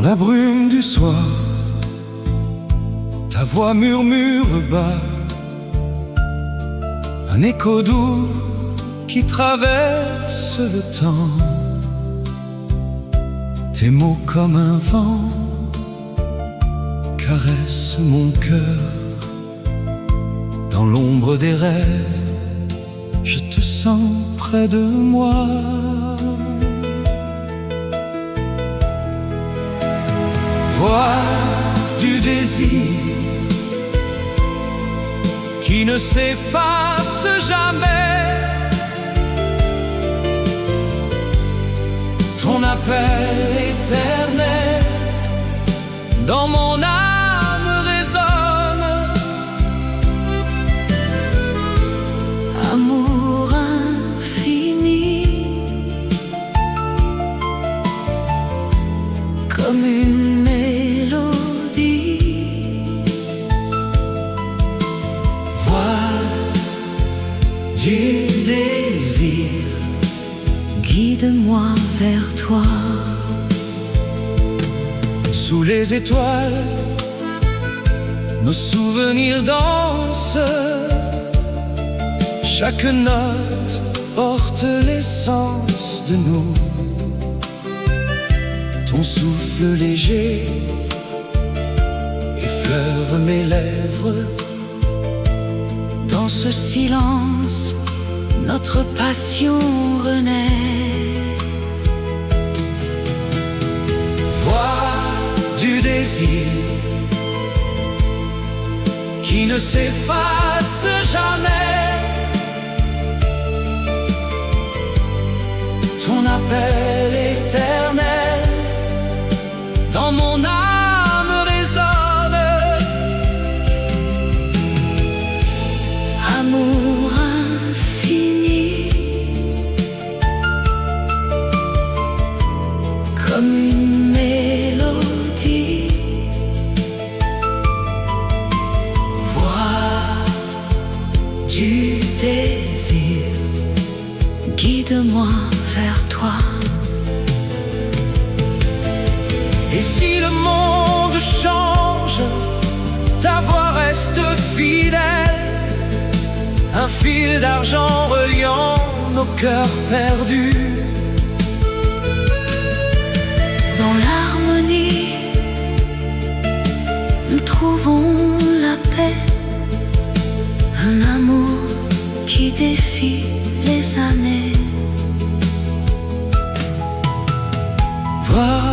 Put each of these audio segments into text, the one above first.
la brume du soir, ta voix murmure bas, un écho doux qui traverse le temps. Tes mots comme un vent caressent mon cœur. Dans l'ombre des rêves, je te sens près de moi. Voix du désir qui ne s'efface jamais, ton appel éternel dans mon âme résonne. Amour infini, comme une mélodie. Voix du désir, guide-moi vers toi. sous les étoiles, nos souvenirs dansent. Chaque note porte l'essence de nous. Ton souffle léger effleure mes lèvres. Dans ce silence, notre passion renaît. Voix du désir qui ne s'efface jamais, ton appel éternel dans mon âme résonne. Amour infini, comme une mélodie. Voix Du désir, guide-moi vers toi. Et si le monde change, ta voix reste fidèle, un fil d'argent reliant nos cœurs perdus. Dans l'harmonie, nous trouvons la paix, un amour qui défie les années. Voix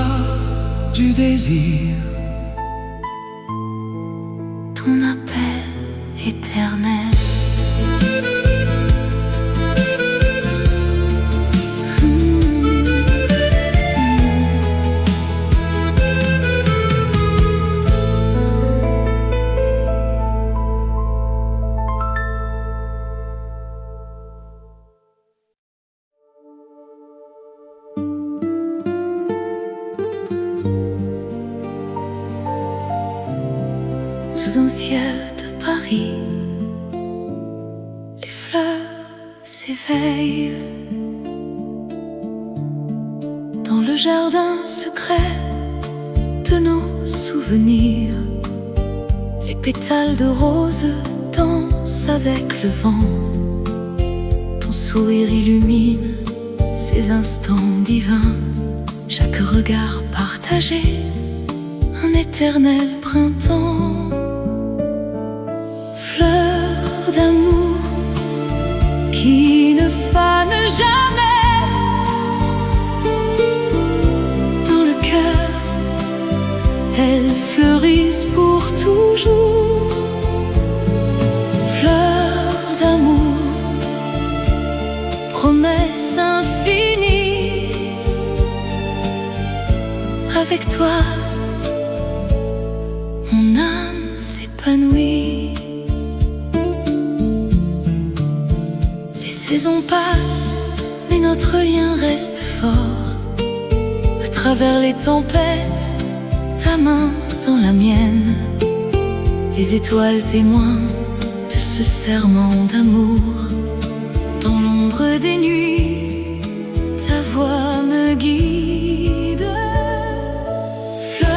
du désir, Ton appel éternel. Sous un ciel de Paris, les fleurs s'éveillent. Dans le jardin secret de nos souvenirs, les pétales de rose dansent avec le vent. Ton sourire illumine ces instants divins. Chaque regard partagé, un éternel printemps. Fleurs d'amour qui ne fanent jamais. Dans le cœur, elles fleurissent pour toujours. Fleurs d'amour, promesse infinie. Avec toi, mon âme s'épanouit. Les saisons passent, mais notre lien reste fort. À travers les tempêtes, ta main dans la mienne. Les étoiles témoins de ce serment d'amour. Dans l'ombre des nuits, ta voix me guide. Fleurs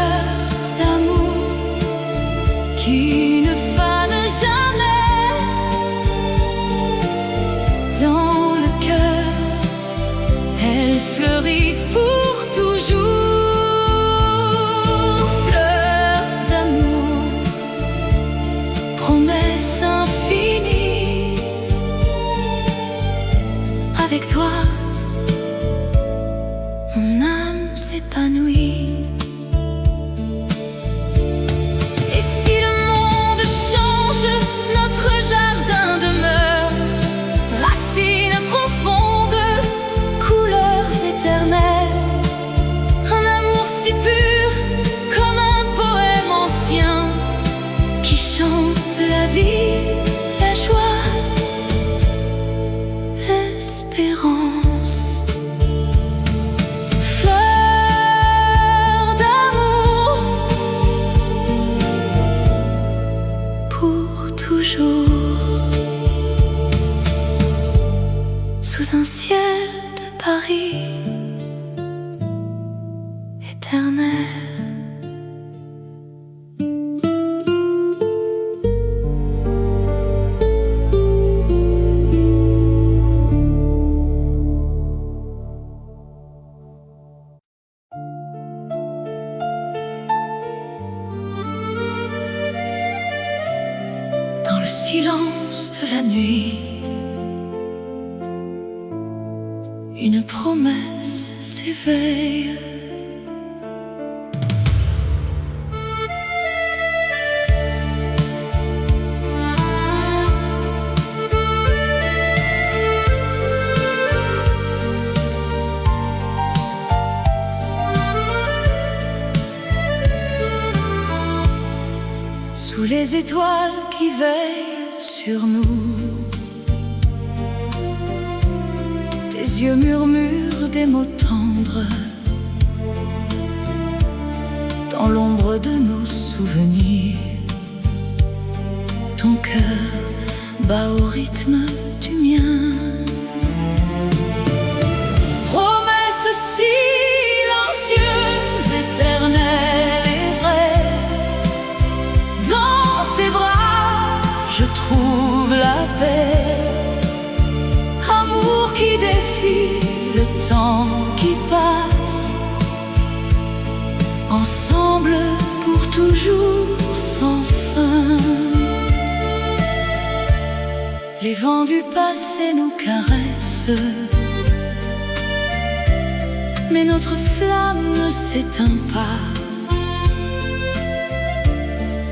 qui ne fanent jamais dans le cœur. Elles fleurissent pour toujours, fleurs d'amour, promesses infinies. Avec toi, mon âme s'épanouit. Et si le monde change, notre jardin demeure. Racines profondes, couleurs éternelles. Un amour si pur comme un poème ancien qui chante la vie, la joie, l'espérance. Fleurs d'amour pour toujours, sous un ciel de Paris éternel. Dans le silence de la nuit, une promesse s'éveille. Sous les étoiles qui veillent sur nous, tes yeux murmurent des mots tendres. Dans l'ombre de nos souvenirs, ton cœur bat au rythme du mien. Promesse silencieuse, éternelle et vraie. Dans tes bras, je trouve la paix. Amour qui défie le temps qui passe. Ensemble pour toujours sans fin. Les vents du passé nous caressent, mais notre flamme ne s'éteint pas.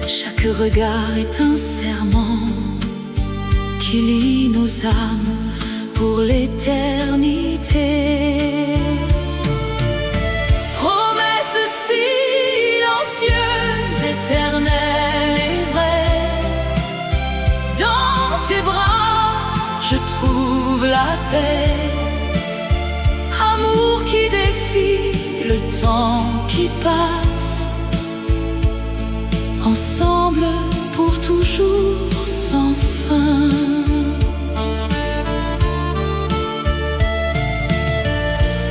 Chaque regard est un serment qui lie nos âmes pour l'éternité. Promesse silencieuse, éternelle et vraie. Dans tes bras, je trouve la paix. Amour qui défie le temps qui passe. Ensemble pour toujours sans fin.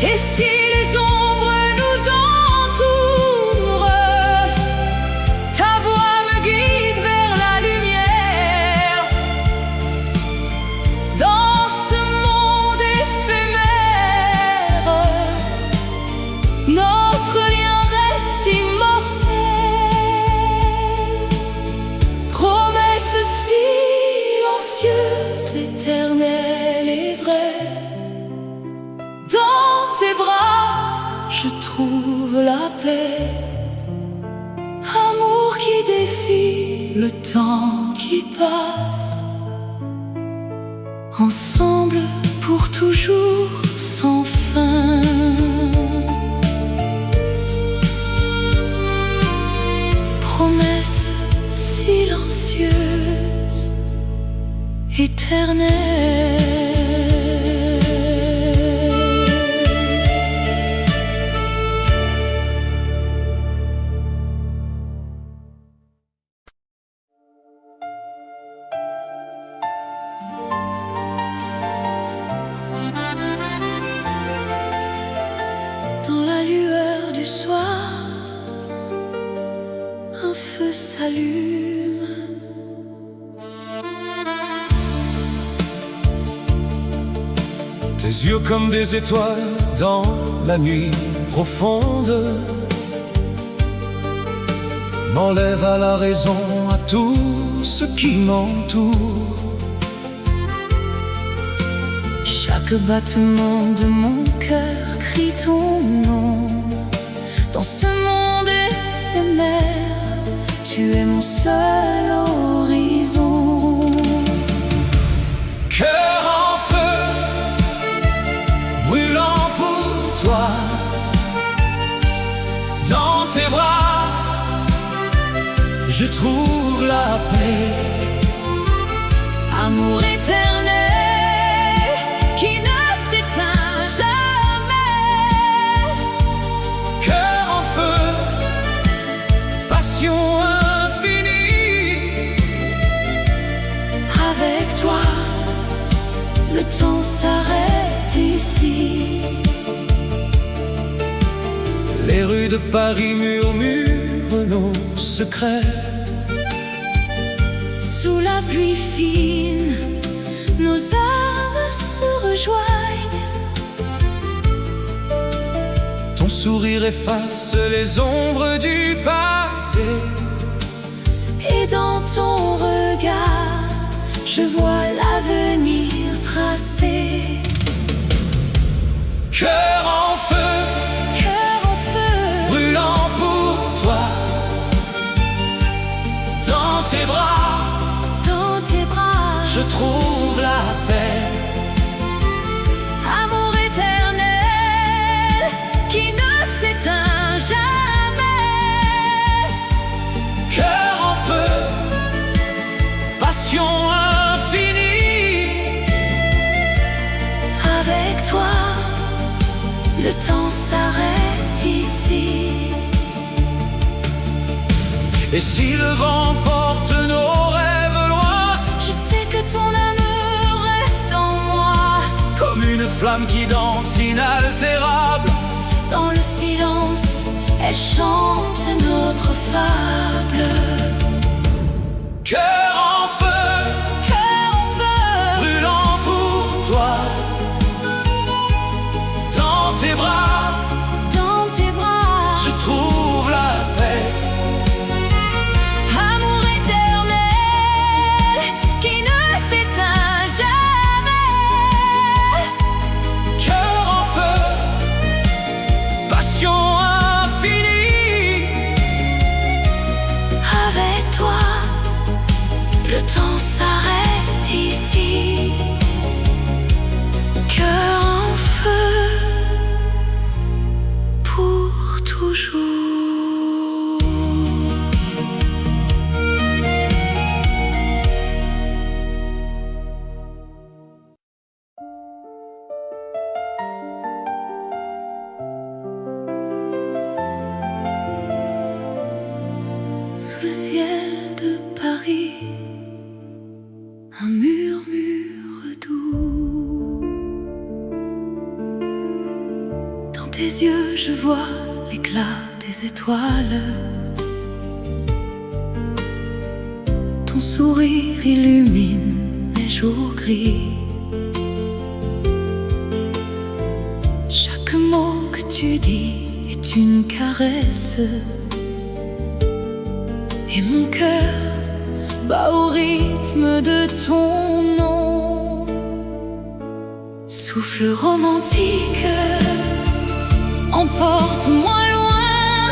Et si les ombres nous entourent, ta voix me guide vers la lumière. Dans ce monde éphémère, notre lien reste immortel. Promesse silencieuse, éternelle et vraie. Dans tes bras, je trouve la paix. Amour qui défie le temps qui passe. Ensemble pour toujours sans fin. Promesse silencieuse, éternelle. Dans la lueur du soir, un feu s'allume. rallume. Tes yeux comme des étoiles dans la nuit profonde m'enlèvent à la raison, à tout ce qui m'entoure. Chaque battement de mon cœur crie ton nom. Dans ce monde éphémère, tu es mon seul horizon. Cœur en feu, brûlant pour toi, dans tes bras, je trouve la paix. Amour éternel qui ne s'éteint jamais. Cœur en feu, passion infinie. Avec toi, le temps s'arrête ici. Les rues de Paris murmurent nos secrets. Sous la pluie fine, nos âmes se rejoignent. Ton sourire efface les ombres du passé. Et dans ton regard, je vois l'avenir tracé. Cœur en feu, Cœur en feu, brûlant pour toi, dans tes bras, dans tes bras, je trouve la paix. amour éternel qui ne s'éteint jamais. Cœur en feu, passion infinie. Avec toi, le temps s'arrête ici. Et si le vent porte nos rêves loin, Je sais que ton amour reste en moi. comme une flamme qui danse inaltérable, Dans le silence, elle chante notre fable. cœur en feu, Cœur en feu, brûlant pour toi, dans tes bras, dans tes bras, je trouve la paix. amour éternel qui ne s'éteint jamais. Cœur en feu, passion infinie. Avec toi, le temps s'arrête ici. Cœur en feu, pour toujours. Sous le ciel de Paris, un murmure doux. Dans tes yeux, je vois l'éclat des étoiles. Ton sourire illumine mes jours gris. Chaque mot que tu dis est une caresse. Et mon cœur bat au rythme de ton nom. Souffle romantique, emporte-moi loin.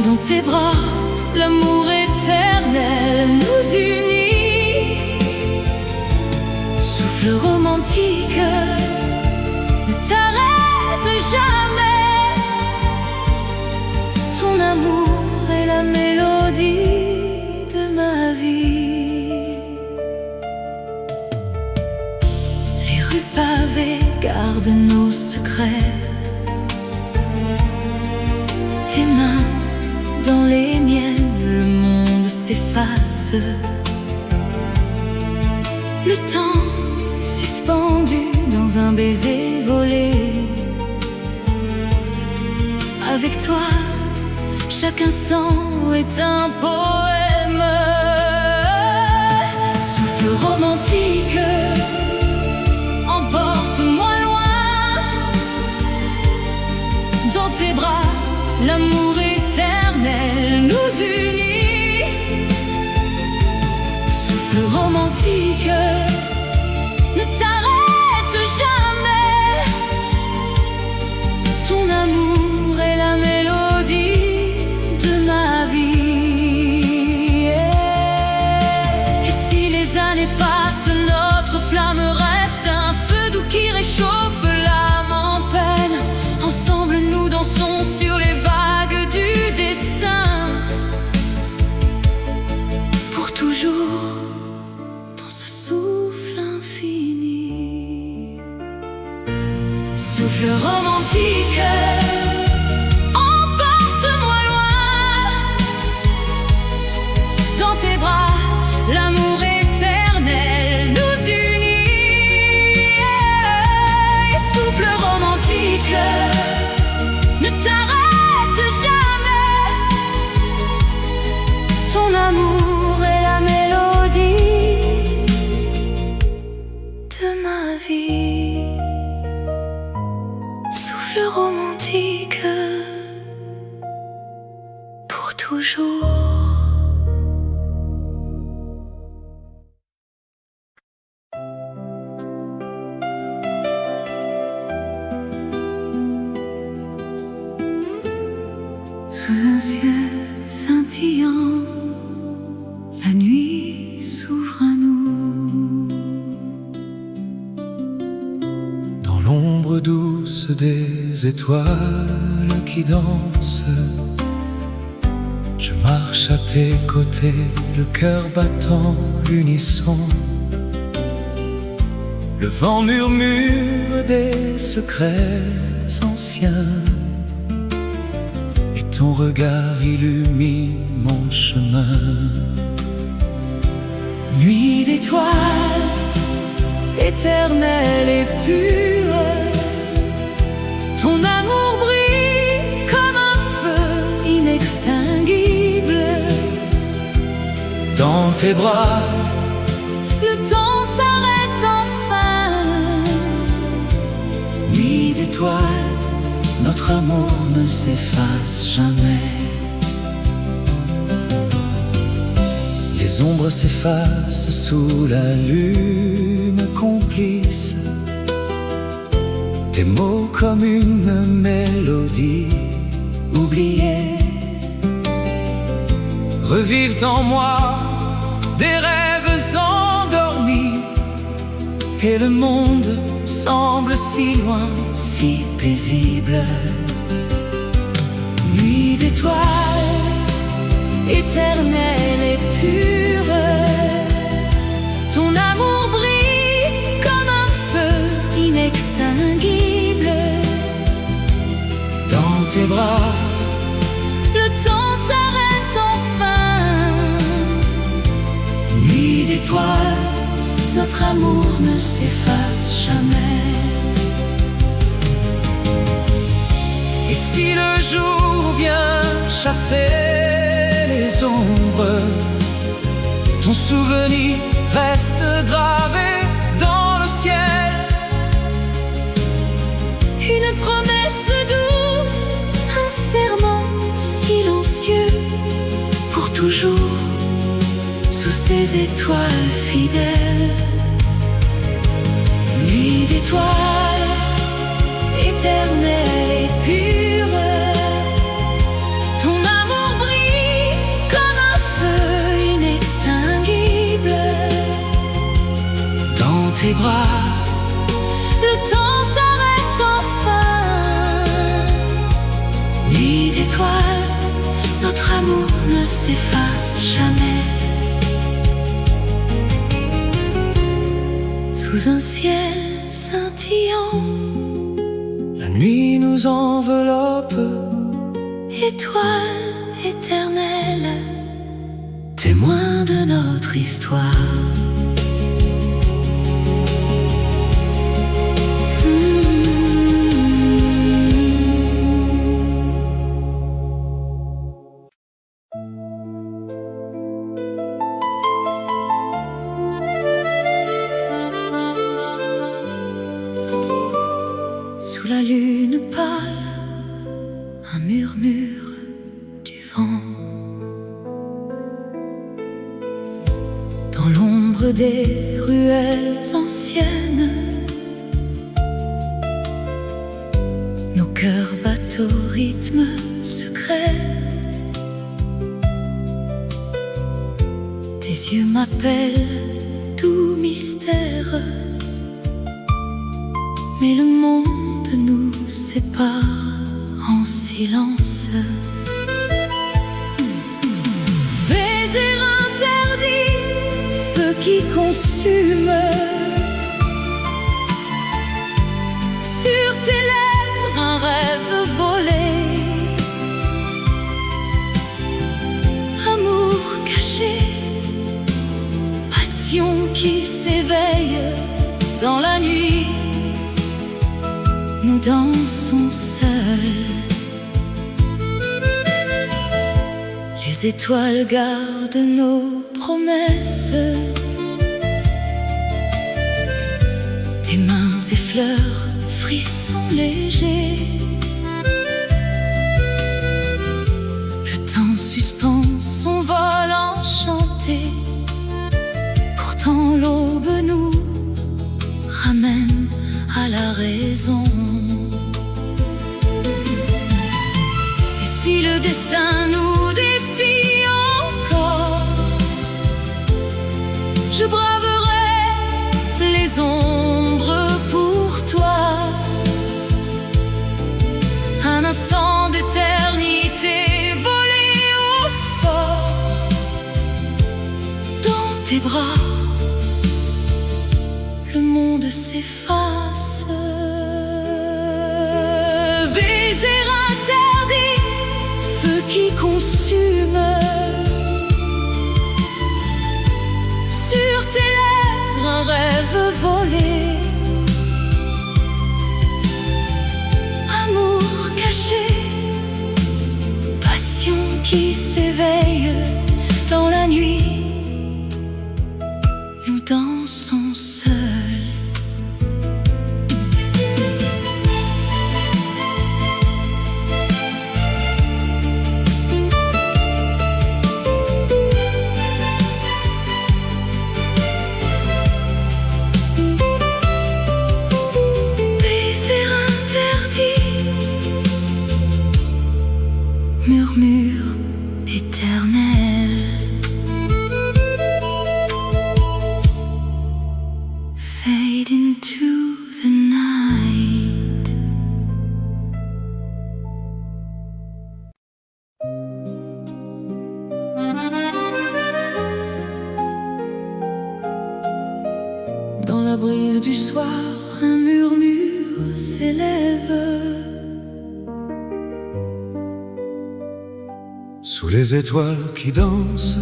Dans tes bras, l'amour éternel nous unit. Souffle romantique, ne t'arrête jamais. Ton amour est la mélodie de ma vie. Les rues pavées gardent nos secrets. Tes mains dans les miennes, le monde s'efface. Le temps suspendu dans un baiser volé. Avec toi, Chaque instant est un poème. Souffle romantique, emporte-moi loin. Dans tes bras, l'amour éternel nous unit. Souffle romantique, ne t'arrête jamais. Ton amour est la mélodie de ma vie. Et si les années passent, notre flamme reste un feu doux qui réchauffe l'âme en peine. Ensemble nous dansons sur les vagues du destin, pour toujours dans ce souffle infini. Souffle romantique, emporte-moi loin. Dans tes bras, l'amour éternel nous unit. Souffle romantique, ne t'arrête jamais. Ton amour est la mélodie de ma vie. Souffle romantique, pour toujours. Sous un ciel scintillant, la nuit s'ouvre à nous. Dans l'ombre douce des étoiles qui dansent, je marche à tes côtés, le cœur battant l'unisson. Le vent murmure des secrets anciens, et ton regard illumine mon chemin. Nuit d'étoiles, éternelle et pure, ton amour brille comme un feu inextinguible. Dans tes bras, le temps s'arrête enfin. nuit d'étoiles, notre amour ne s'efface jamais. Les ombres s'effacent sous la lune complice. Tes mots comme une mélodie oubliée revivent en moi des rêves endormis, et le monde semble si loin, si paisible. Nuit d'étoiles, éternelle et pure, ton amour brille comme un feu inextinguible. Dans tes bras, le temps s'arrête enfin. nuit d'étoiles, notre amour ne s'efface jamais. et si le jour vient chasser les ombres, ton souvenir reste gravé dans le ciel. Une promesse douce, un serment silencieux, pour toujours sous ces étoiles fidèles. Nuit d'étoiles, éternelle et pure, ton amour brille comme un feu inextinguible. Dans tes bras, le temps s'arrête enfin. Nuit d'étoiles, notre amour ne s'efface jamais. Sous un ciel scintillant, la nuit nous enveloppe, étoile éternelle, témoin de notre histoire. la lune pâle, un murmure du vent. Dans l'ombre des ruelles anciennes, nos cœurs battent au rythme secret. Tes yeux m'appellent, tout mystère, mais le monde nous sépare en silence. Baiser interdit, feu qui consume. Sur tes lèvres, un rêve volé. Amour caché, passion qui s'éveille dans la nuit. Nous dansons seuls. Les étoiles gardent nos promesses. Tes mains effleurent, frissons légers. Le temps suspend son vol enchanté. Pourtant l'aube nous ramène à la raison. Et si le destin nous défie encore, je braverai les ombres pour toi. Un instant d'éternité volé au sort. Dans tes bras, le monde s'efface. Baiser interdit, feu qui consume. Sur tes lèvres, un rêve volé. Amour caché, passion qui s'éveille dans la nuit. Nous dansons seuls. Murmure éternel, fade into the night. Dans la brise du soir, un murmure s'élève. Sous les étoiles qui dansent,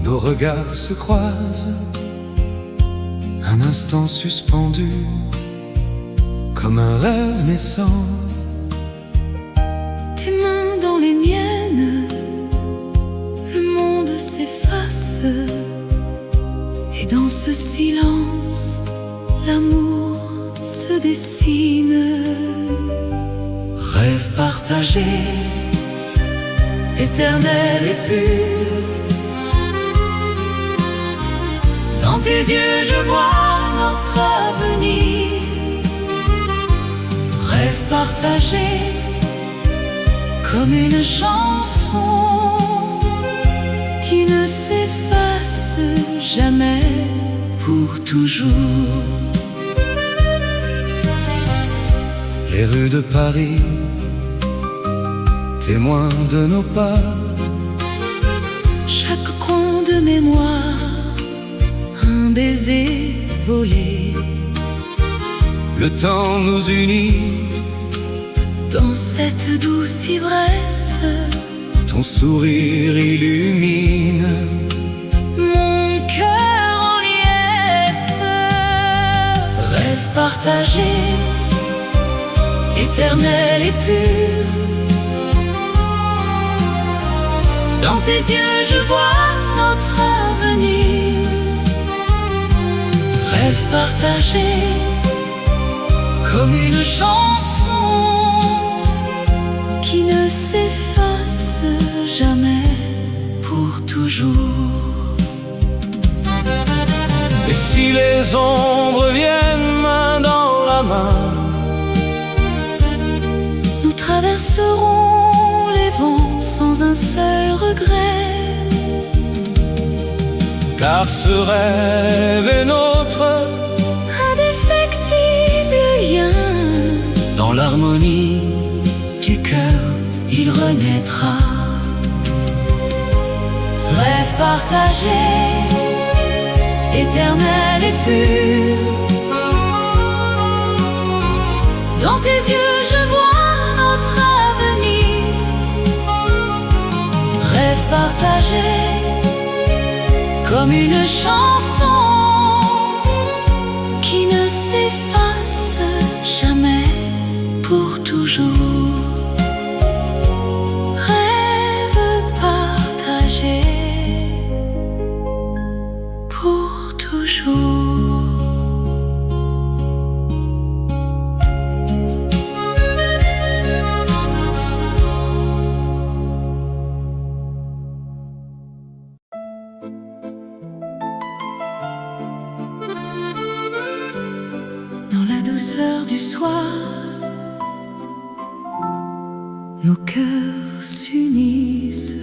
nos regards se croisent. Un instant suspendu, comme un rêve naissant. Tes mains dans les miennes, le monde s'efface. Et dans ce silence, l'amour se dessine. Rêve partagé, éternel et pur. Dans tes yeux je vois notre avenir. Rêve partagé, comme une chanson qui ne s'efface jamais, pour toujours. Les rues de Paris, témoins de nos pas. Chaque coin de mémoire, un baiser volé. Le temps nous unit. Dans cette douce ivresse, ton sourire illumine mon cœur en liesse. Rêve partagé, éternel et pur. Dans tes yeux je vois notre avenir. Rêve partagé, comme une chanson qui ne s'efface jamais, pour toujours. Et si les ombres viennent main dans la main, nous traverserons les vents sans un seul regret. car ce rêve est notre Indéfectible lien. dans l'harmonie Du cœur, il renaîtra. Rêve partagé, éternel et pur. Dans tes yeux, je vois notre avenir. Rêve partagé, comme une chanson qui ne s'efface jamais, pour toujours. Rêve partagé, pour toujours. Dans la douceur du soir, nos cœurs s'unissent.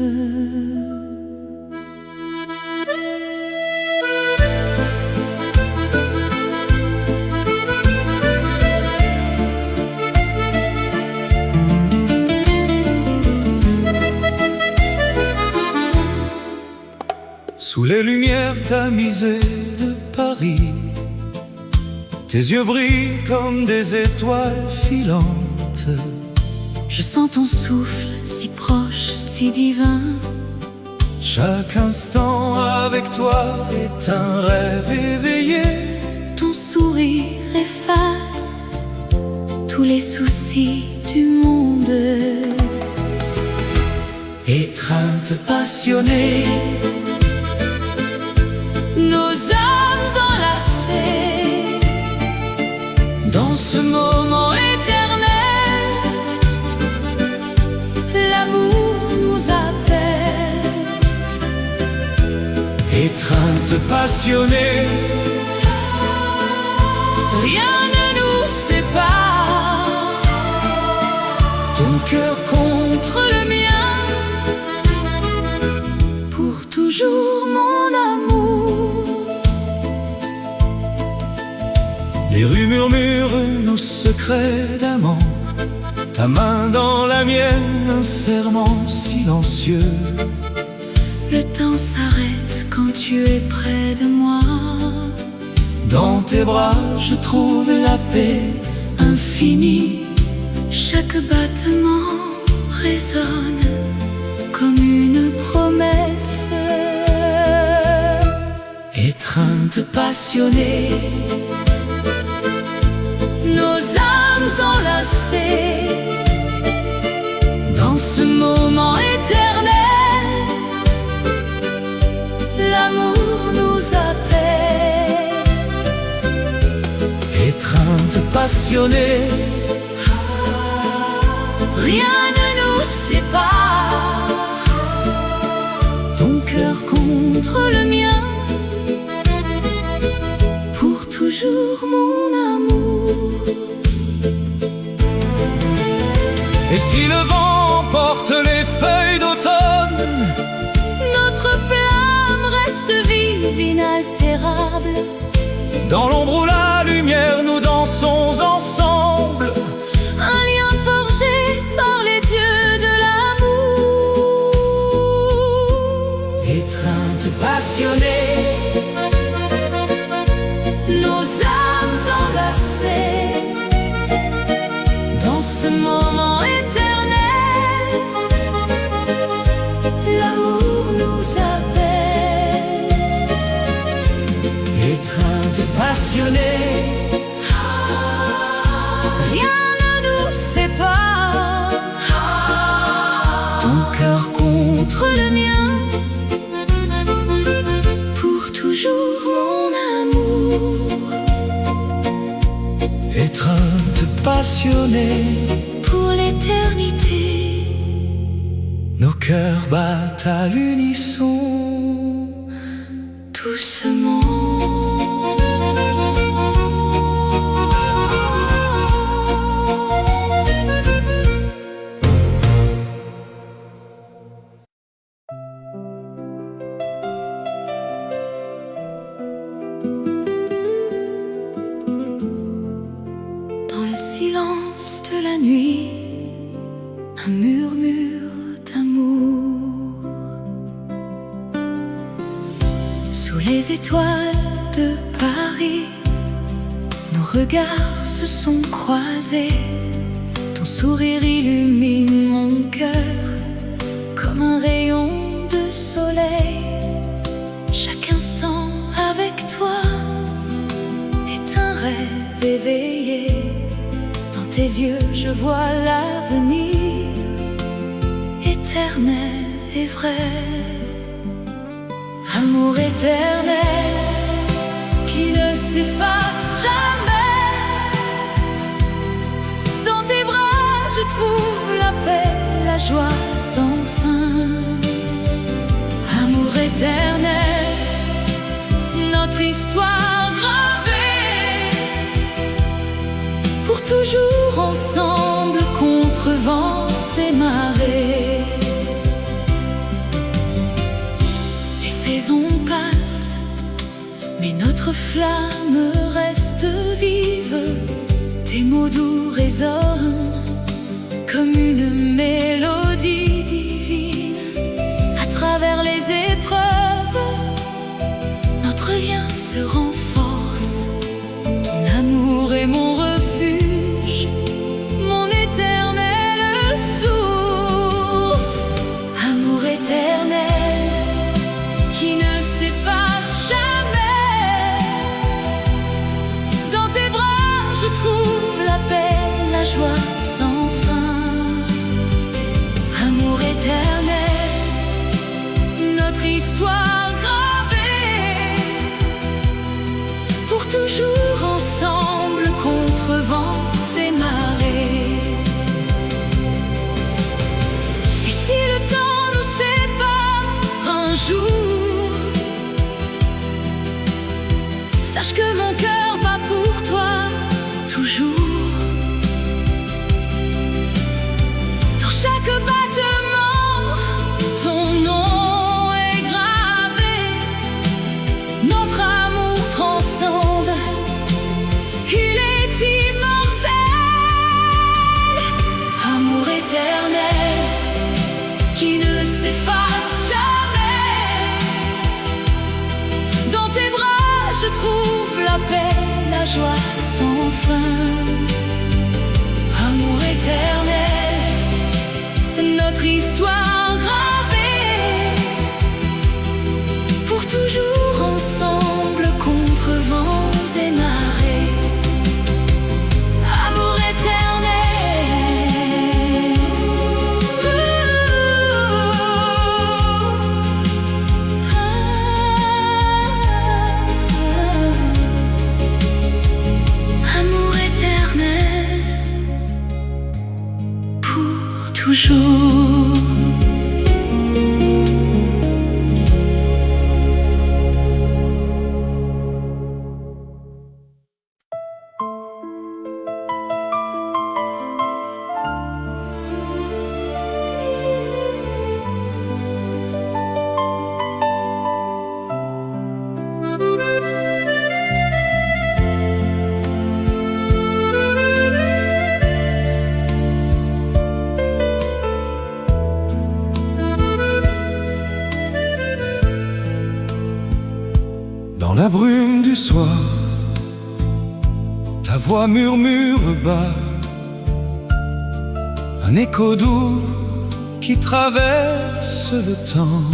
Sous les lumières tamisées de Paris, tes yeux brillent comme des étoiles filantes. Je sens ton souffle si proche, si divin. Chaque instant avec toi est un rêve éveillé. Ton sourire efface tous les soucis du monde. Étreinte passionnée, Nos âmes enlacées dans ce moment éternel, l'amour nous appelle. étreinte passionnée, Rien ne nous sépare. ton cœur Contre le mien, pour toujours mon amour. Les rues murmurent nos secrets d'amant. Ta main dans la mienne, un serment silencieux. Le temps s'arrête quand tu es près de moi. Dans tes bras, je trouve la paix infinie. Chaque battement résonne comme une promesse. Étreinte passionnée, Nos âmes enlacées dans ce moment éternel, l'amour nous appelle. étreinte passionnée, Rien ne nous sépare. ton cœur Contre le mien, pour toujours mon amour. Et si le vent porte les feuilles d'automne, Notre flamme reste vive, inaltérable. dans l'ombre ou la lumière, nous dansons ensemble. Un lien forgé par les dieux de l'amour. Étreinte passionnée, Nos âmes enlacées dans ce moment éternel, l'amour nous appelle. étreinte passionnée, Rien ne nous sépare. ton cœur Contre le mien, pour toujours mon amour. étreinte passionnés. Pour l'éternité, Nos cœurs battent à l'unisson. doucement. Dans le silence de la nuit, un murmure d'amour. Sous les étoiles de Paris, nos regards se sont croisés. Ton sourire illumine mon cœur comme un rayon de soleil. Chaque instant avec toi est un rêve éveillé. Dans tes yeux je vois l'avenir éternel et vrai. Amour éternel qui ne s'efface jamais. Dans tes bras je trouve la paix, la joie sans fin. Amour éternel, notre histoire gravée, pour toujours ensemble contre vents et marées. Les saisons passent, mais notre flamme reste vive. Tes mots doux résonnent comme une mélodie divine. À travers les épreuves, notre lien se renforce. Ton amour est mon refuge, mon éternelle source. Amour éternel qui ne s'efface jamais. Dans tes bras je trouve la paix, la joie sans fin. Amour éternel, notre histoire gravée, pour toujours ensemble contre vents et marées. Et si le temps nous sépare un jour, sache que mon cœur bat pour toi toujours. Dans chaque battement, ton nom est gravé. Notre amour transcende, il est immortel. Amour éternel qui ne s'efface jamais. Dans tes bras je trouve la paix, la joie sans fin. Amour éternel, notre histoire gravée, pour toujours ensemble contre vents et marées. Amour éternel, amour éternel, pour toujours. Dans la brume du soir, ta voix murmure bas, un écho doux qui traverse le temps.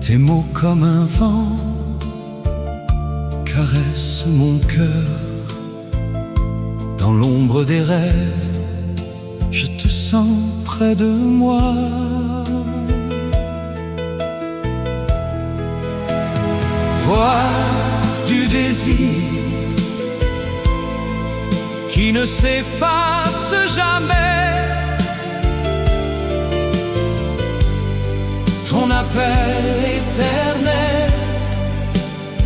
Tes mots comme un vent caressent mon cœur. Dans l'ombre des rêves, je te sens près de moi. Voix du désir, ne s'efface jamais. Ton appel éternel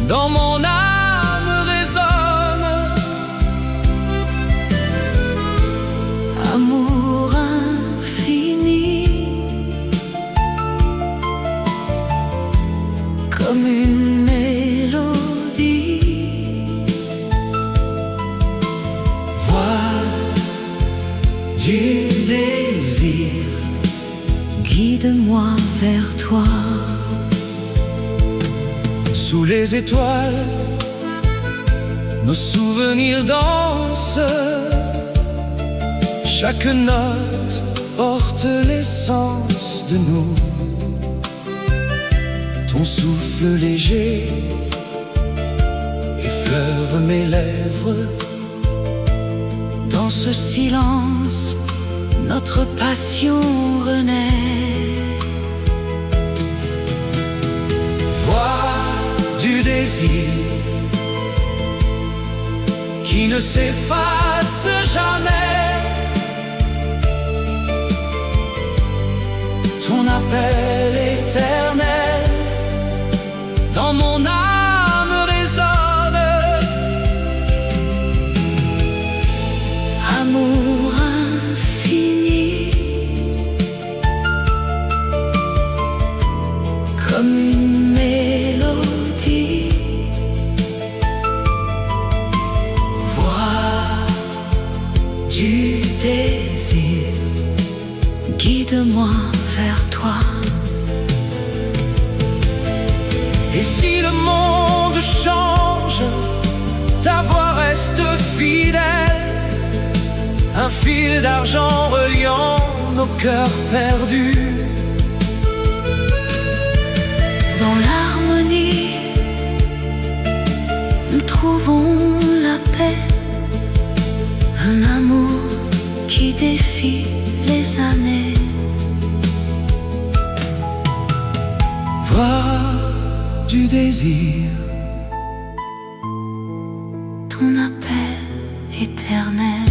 dans mon âme résonne. Amour infini, comme une mélodie. Voix du désir, guide-moi vers toi. sous les étoiles, nos souvenirs dansent. Chaque note porte l'essence de nous. Ton souffle léger effleure mes lèvres. Dans ce silence, notre passion renaît. Voix du désir qui ne s'efface jamais. Ton appel éternel dans mon âme résonne. Amour infini, comme une mélodie. Voix Du désir, guide-moi vers toi. Et si le monde change, ta voix reste fidèle. Un fil d'argent reliant nos cœurs perdus. Dans l'harmonie, nous trouvons la paix. Un amour qui défie les années. Voix du désir, Ton appel éternel.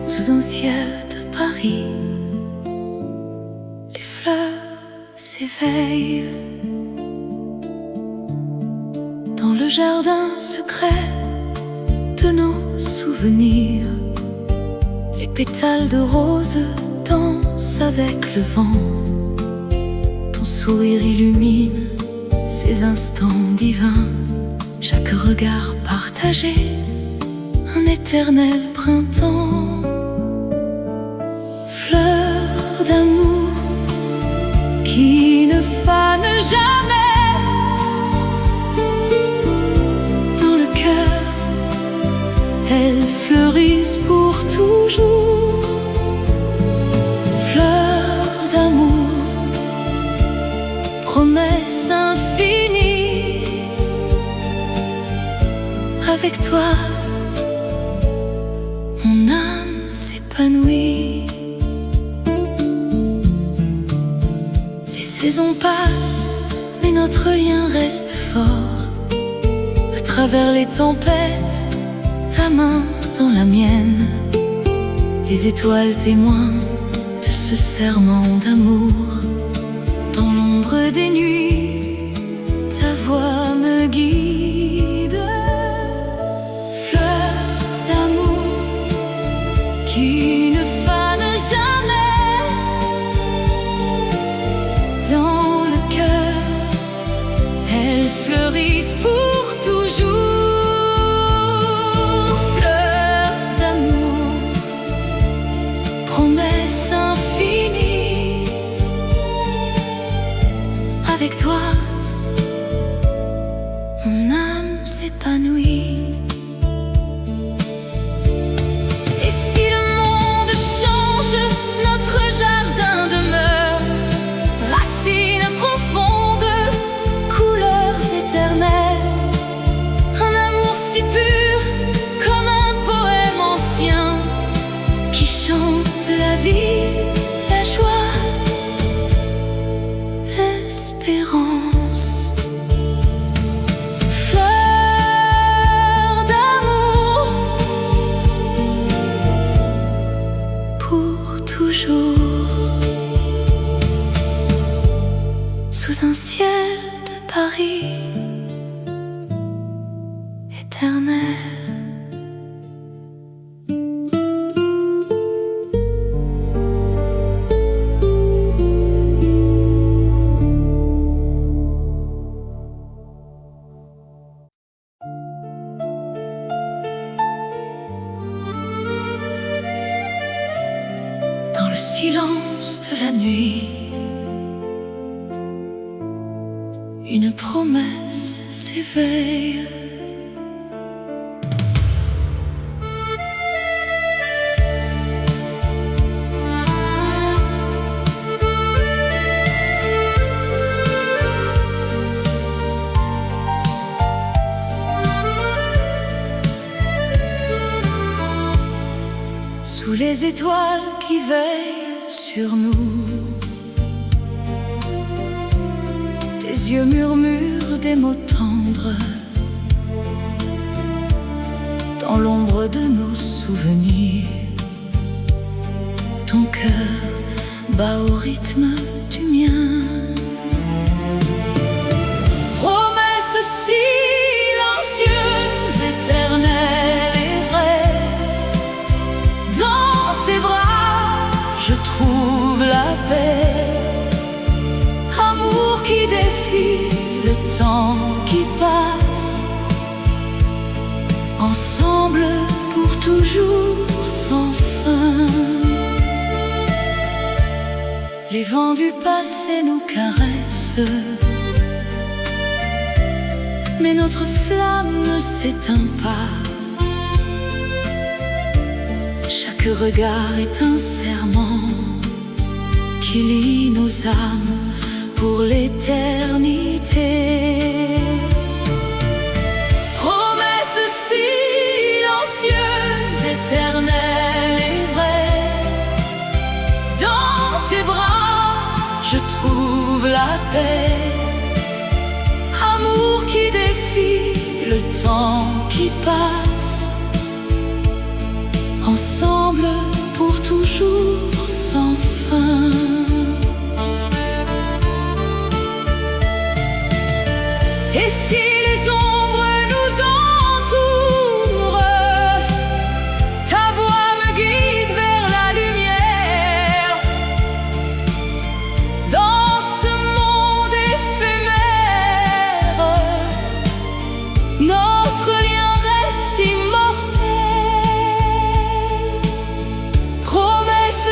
Sous un ciel de Paris, les fleurs s'éveillent. Dans le jardin secret de nos souvenirs, les pétales de rose dansent avec le vent. Ton sourire illumine ces instants divins. Chaque regard partagé, un éternel printemps. Fleur d'amour qui ne fane jamais. Dans le cœur, elles fleurissent pour toujours. Fleur d'amour, promesse infinie. Avec toi, mon âme s'épanouit. Les saisons passent, mais notre lien reste fort. À travers les tempêtes, ta main dans la mienne. Les étoiles témoins de ce serment d'amour. Dans l'ombre des nuits, ta voix me guide. Fleur d'amour qui ne fane jamais. Dans le cœur, elles fleurissent pour toujours. Fleur d'amour, promesse infinie. Avec toi, mon âme s'épanouit. Et si le monde change, notre jardin silence de la nuit, une promesse s'éveille. Sous les étoiles qui veillent sur nous, tes yeux murmurent des mots tendres. Dans l'ombre de nos souvenirs, ton cœur bat au rythme du mien. Promesse silencieuse, éternelle et vraie, dans tes bras je trouve la paix. Amour qui défie le temps qui passe, ensemble pour toujours sans fin. Les vents du passé nous caressent, mais notre flamme ne s'éteint pas. Chaque regard est un serment qui lie nos âmes pour l'éternité. Promesse silencieuse, éternelle et vraie, dans tes bras je trouve la paix. Amour qui défie le temps qui passe, ensemble pour toujours sans fin. Et si les ombres nous entourent, ta voix me guide vers la lumière. Dans ce monde éphémère, notre lien reste immortel. Promesse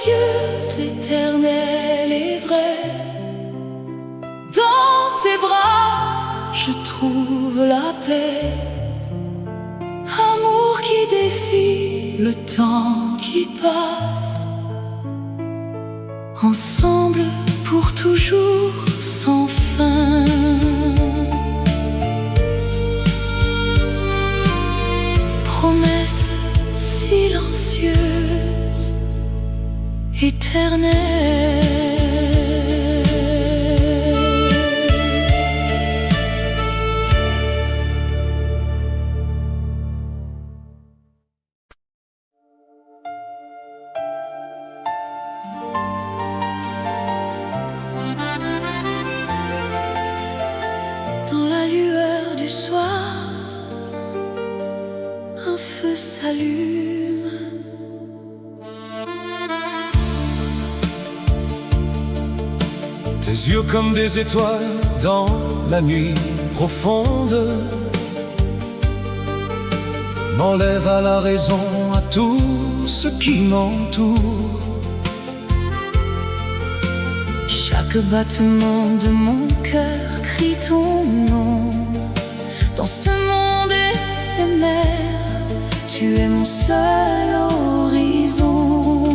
silencieuse, éternelle et vraie, dans tes bras je trouve la paix. Amour qui défie le temps qui passe, ensemble pour toujours sans fin. Promesse silencieuse, éternelle. Dans la lueur du soir, un feu s'allume. Tes yeux comme des étoiles dans la nuit profonde m'enlèvent à la raison, à tout ce qui m'entoure. Chaque battement de mon cœur crie ton nom. Dans ce monde éphémère, tu es mon seul horizon.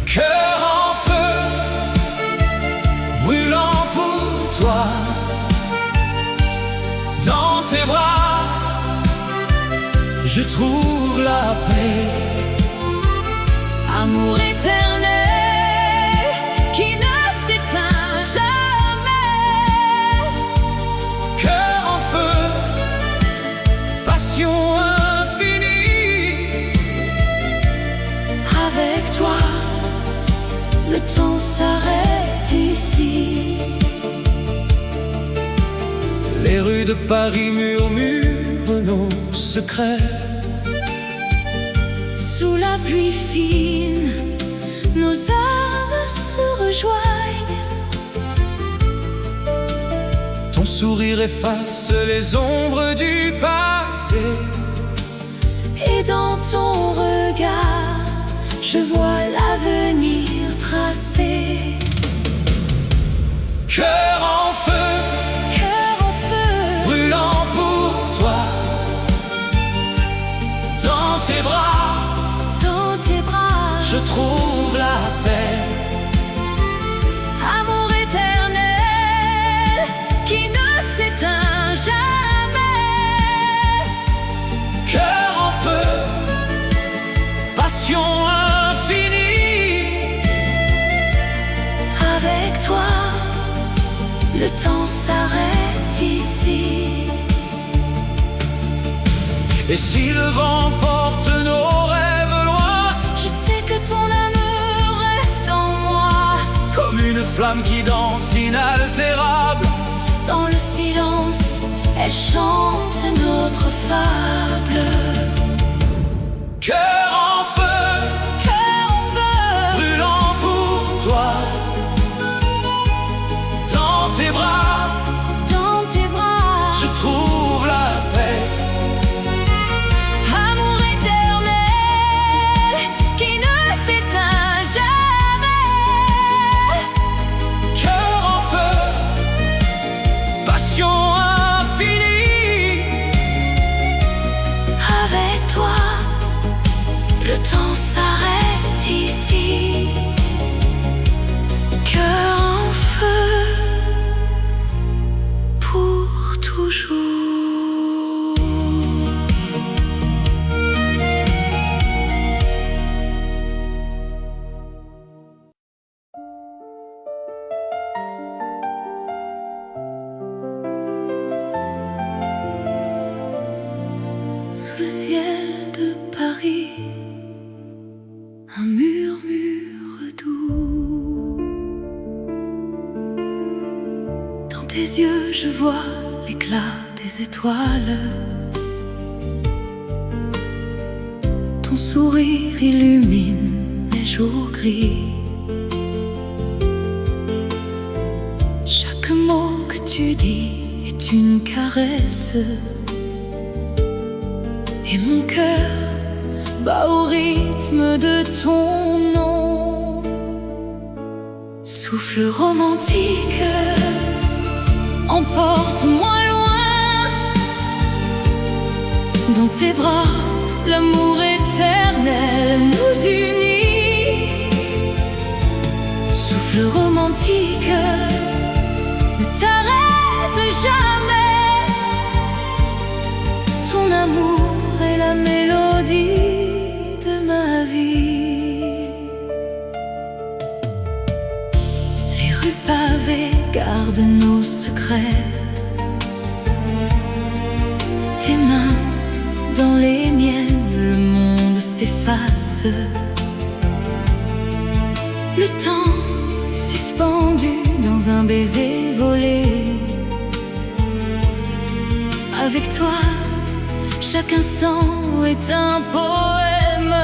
Cœur en feu, brûlant pour toi, dans tes bras je trouve la paix. Amour éternel qui ne s'éteint jamais. Cœur en feu, passion infinie. Avec toi, le temps s'arrête ici. Les rues de Paris murmurent nos secrets. Sous la pluie fine, nos âmes se rejoignent. Ton sourire efface les ombres du passé. Et dans ton regard, je vois l'avenir tracé. Cœur en feu, Cœur en feu, brûlant pour toi. Dans tes bras, je trouve la paix. amour éternel qui ne s'éteint jamais. Cœur en feu, passion infinie. Avec toi, le temps s'arrête ici. Et si le vent porte nos rêves loin, Je sais que ton amour reste en moi. comme une flamme qui danse inaltérable. Dans le silence, elle chante notre fable. Cœur en feu, Cœur en feu, brûlant pour toi. Dans tes bras, je trouve la paix. amour éternel qui ne s'éteint jamais. Cœur en feu, passion infinie. Avec toi, le temps s'arrête ici. Cœur en feu, pour toujours. Sous le ciel de Paris, un murmure doux. Dans tes yeux, je vois l'éclat des étoiles. Ton sourire illumine les jours gris. Chaque mot que tu dis est une caresse. Et mon cœur bat au rythme de ton nom. Souffle romantique, emporte-moi loin. Dans tes bras, l'amour éternel nous unit. Souffle romantique, ne t'arrête jamais. Ton amour est la mélodie de ma vie. Les rues pavées gardent nos secrets. Tes mains dans les miennes, le monde s'efface. Le temps suspendu dans un baiser volé. Avec toi, chaque instant est un poème.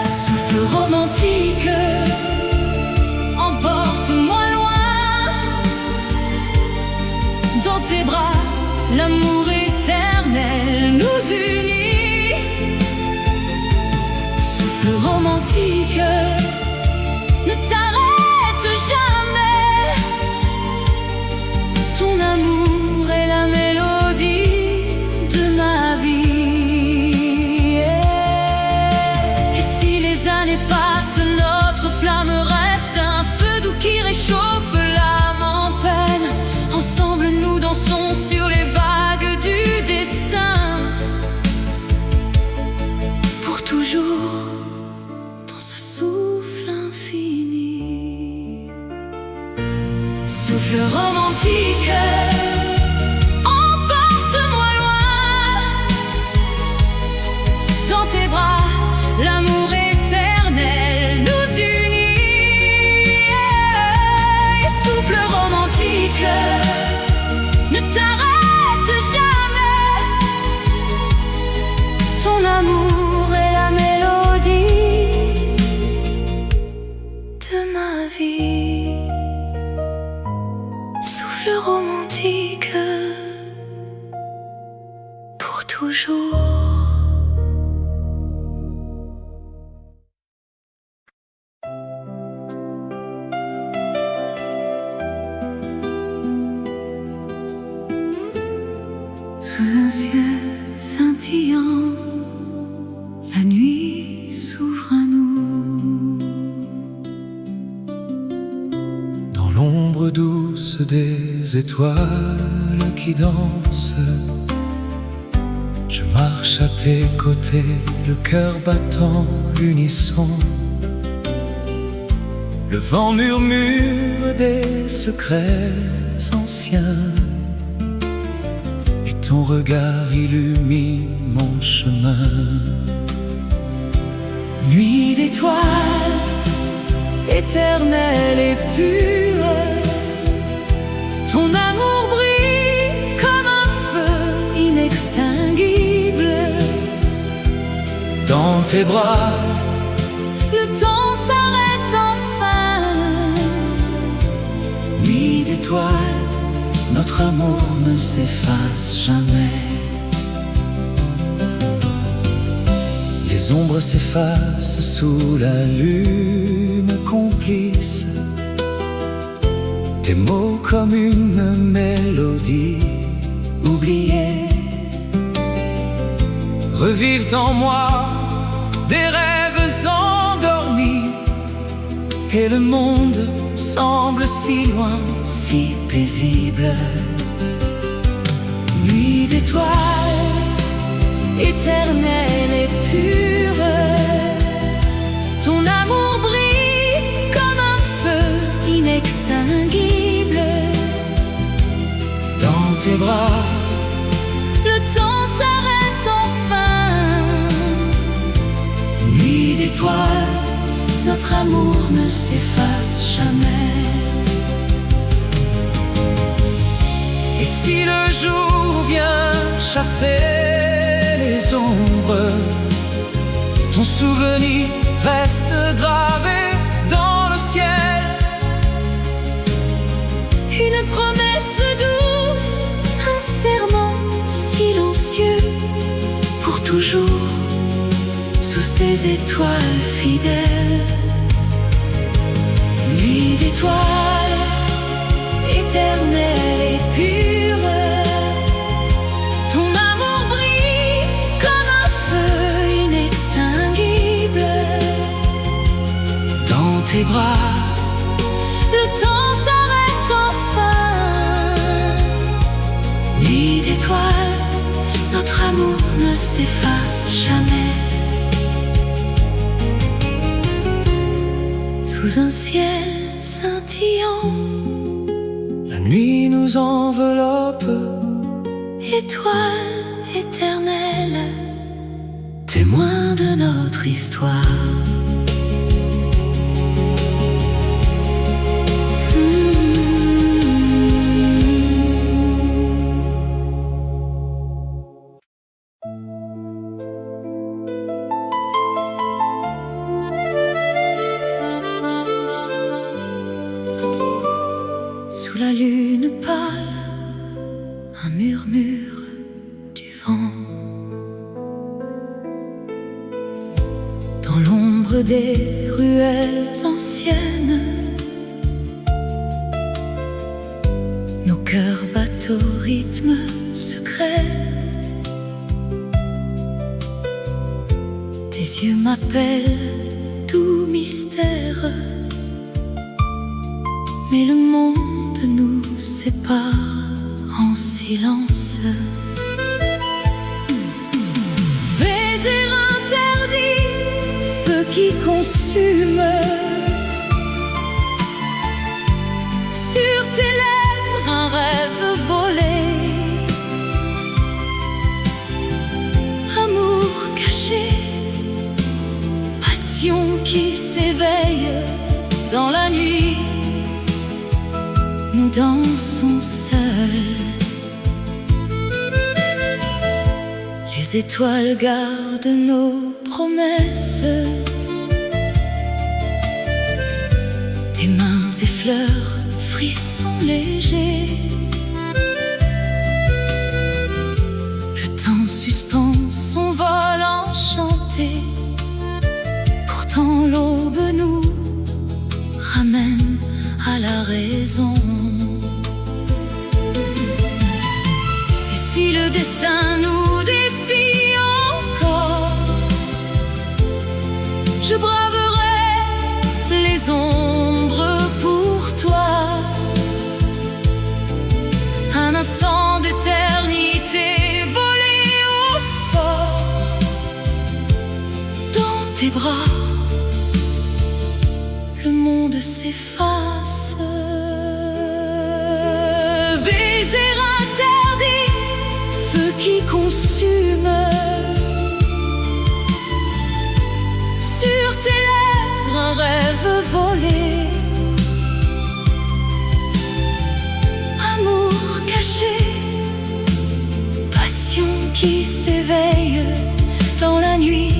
Souffle romantique, emporte-moi loin. Dans tes bras, l'amour éternel nous unit. Souffle romantique, ne t'arrête jamais. Ton amour est la mélodie de ma vie. Et si les années passent, notre flamme reste un feu doux qui réchauffe l'âme en peine. Ensemble nous dansons sur les vagues du destin. Pour toujours, dans ce souffle infini. Souffle romantique, emporte-moi loin. Dans tes bras, l'amour éternel nous unit. Souffle romantique, ne t'arrête jamais. Ton amour est la mélodie de ma vie. Souffle romantique, pour toujours. Sous un ciel scintillant, la nuit s'ouvre à nous. Dans l'ombre douce des étoiles qui dansent, je marche à tes côtés, le cœur battant l'unisson. Le vent murmure des secrets anciens, et ton regard illumine mon chemin. Nuit d'étoiles, éternelle et pure, ton amour brille comme un feu inextinguible. Dans tes bras, le temps s'arrête enfin. Nuit d'étoiles, notre amour ne s'efface jamais. Les ombres s'effacent sous la lune complice. Tes mots comme une mélodie oubliée revivent en moi des rêves endormis, et le monde semble si loin, si paisible. Nuit d'étoiles, éternelle et pure, ton amour brille comme un feu inextinguible. Dans tes bras, le temps s'arrête enfin. nuit d'étoiles, notre amour ne s'efface jamais. et si le jour vient chasser les ombres, ton souvenir reste gravé dans le ciel. Une promesse douce, un serment silencieux, pour toujours, sous ces étoiles fidèles. Nuit d'étoiles, éternelle et pure, ton amour brille comme un feu inextinguible. Dans tes bras, Le temps s'arrête enfin. Nuit d'étoiles, notre amour ne s'efface jamais. Sous un ciel scintillant, la nuit nous enveloppe, étoile éternelle, témoin de notre histoire. Sous la lune pâle, un murmure du vent. Dans l'ombre des ruelles anciennes, nos cœurs battent au rythme secret. Tes yeux m'appellent, tout mystère, mais le monde nous sépare en silence. Baiser interdit, feu qui consume. Sur tes lèvres, un rêve volé. Amour caché, passion qui s'éveille dans la nuit. Nous dansons seuls. Les étoiles gardent nos promesses. Tes mains effleurent, frissons légers. Le temps suspend son vol enchanté. Pourtant l'aube nous ramène à la raison. Et si le destin nous défie encore. Je braverai les ombres pour toi. Un instant d'éternité volé au sort. Dans tes bras, le monde s'efface. Baiser interdit, feu qui consume. Sur tes lèvres, un rêve volé. Amour caché, passion qui s'éveille dans la nuit.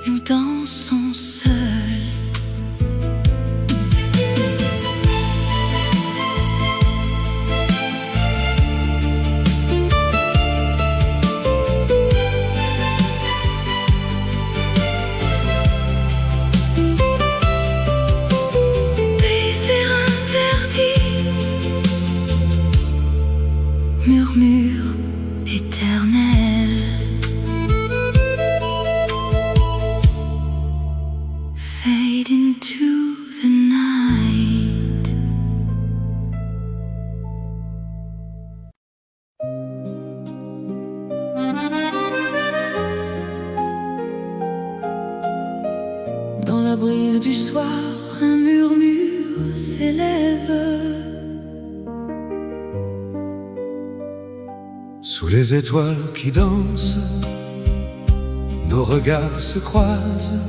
Nous dansons seuls. Baiser interdit, murmure éternel. Fade into the night. Dans la brise du soir, un murmure s'élève. Sous les étoiles qui dansent, nos regards se croisent.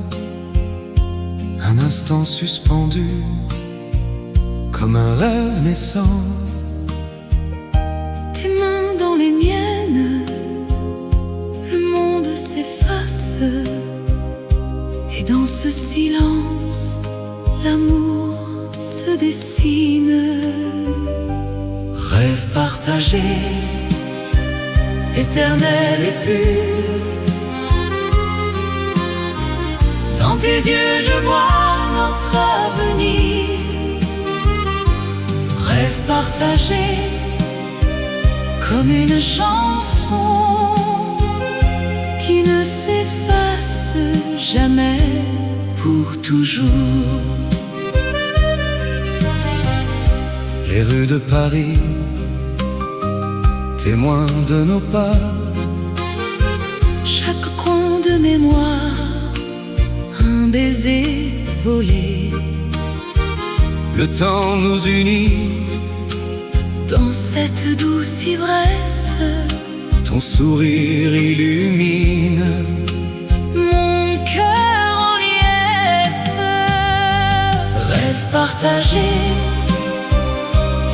Un instant suspendu, comme un rêve naissant. Tes mains dans les miennes, le monde s'efface. Et dans ce silence, l'amour se dessine. Rêve partagé, éternel et pur. Dans tes yeux je vois notre avenir. Rêve Partagé comme une chanson qui ne s'efface jamais, pour toujours. Les rues de Paris, témoins de nos pas. Chaque coin de mémoire, un baiser volé. Le temps nous unit. Dans cette douce ivresse, Ton sourire illumine mon cœur en liesse. Rêve Partagé,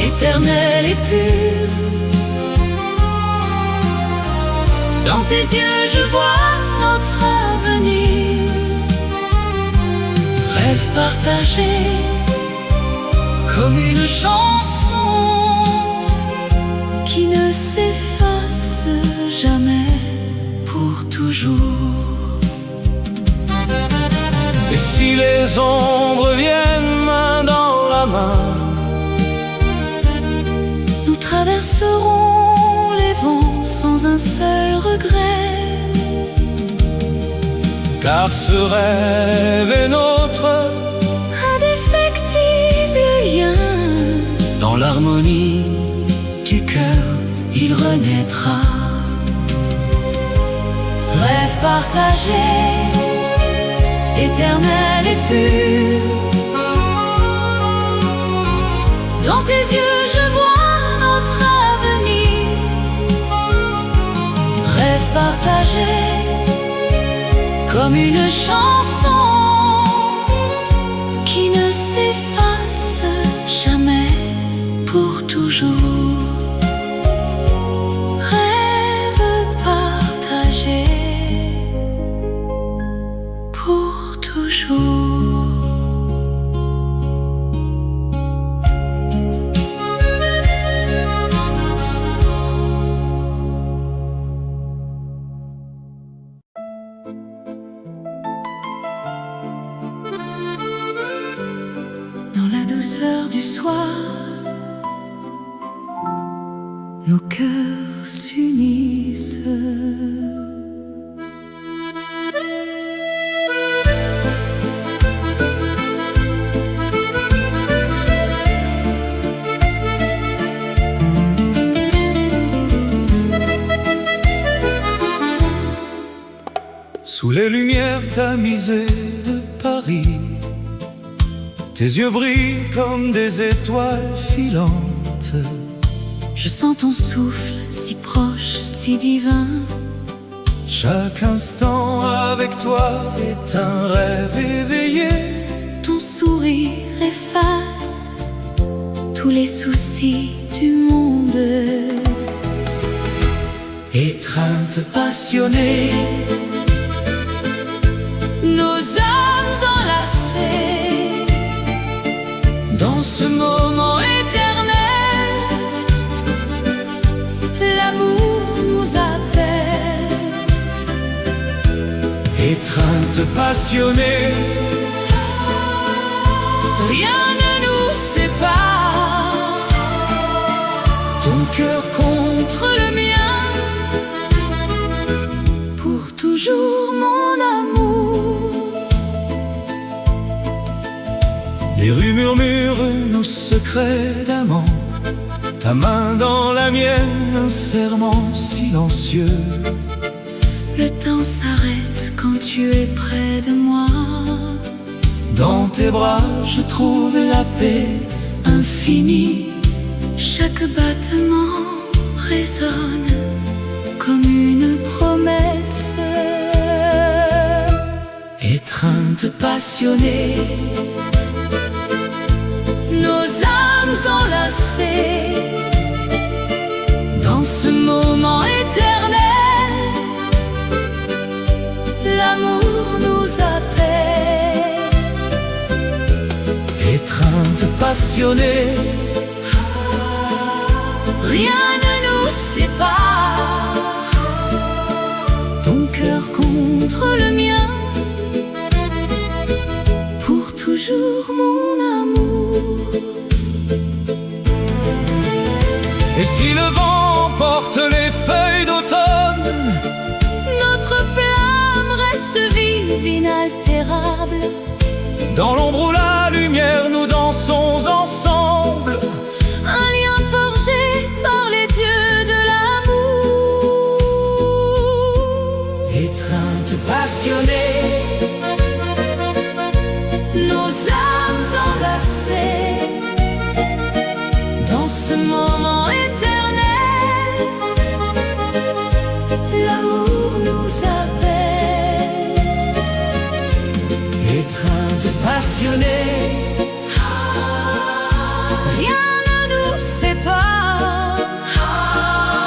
éternel et pur. Dans tes yeux je vois notre avenir. Rêve partagé comme une chanson qui ne s'efface jamais, pour toujours. Et si les ombres viennent main dans la main, nous traverserons les vents sans un seul regret. car ce rêve est notre. Indéfectible lien, Dans l'harmonie du cœur il renaîtra. Rêve partagé, éternel et pur. Dans tes yeux je vois notre avenir. Rêve partagé comme une chanson qui ne s'efface jamais, pour toujours. Rêve partagé pour toujours. Dans la douceur du soir, nos cœurs s'unissent. Sous les lumières tamisées de Paris, tes yeux brillent comme des étoiles filantes. Je sens ton souffle si proche, si divin. Chaque instant avec toi est un rêve éveillé. Ton sourire efface tous les soucis du monde. Étreinte passionnée, nos âmes enlacées dans ce moment éternel. L'amour nous appelle. étreinte passionnée, Rien ne nous sépare. ton cœur Contre le mien, pour toujours mon amour. Les rues murmurent nos secrets d'amant. Ta main dans la mienne, un serment silencieux. Le temps s'arrête quand tu es près de moi. Dans tes bras, je trouve la paix infinie. Chaque battement résonne comme une promesse. Étreinte passionnée, Nos âmes enlacées dans ce moment éternel. L'amour nous appelle. étreinte passionnée, Rien ne nous sépare. Ton cœur contre le mien, pour toujours mon amour. et si le vent porte les feuilles d'automne, Notre flamme reste vive, inaltérable. dans l'ombre ou la lumière, nous dansons ensemble. Un lien forgé par les dieux de l'amour. Étreinte passionnée, Nos âmes enlacées dans ce moment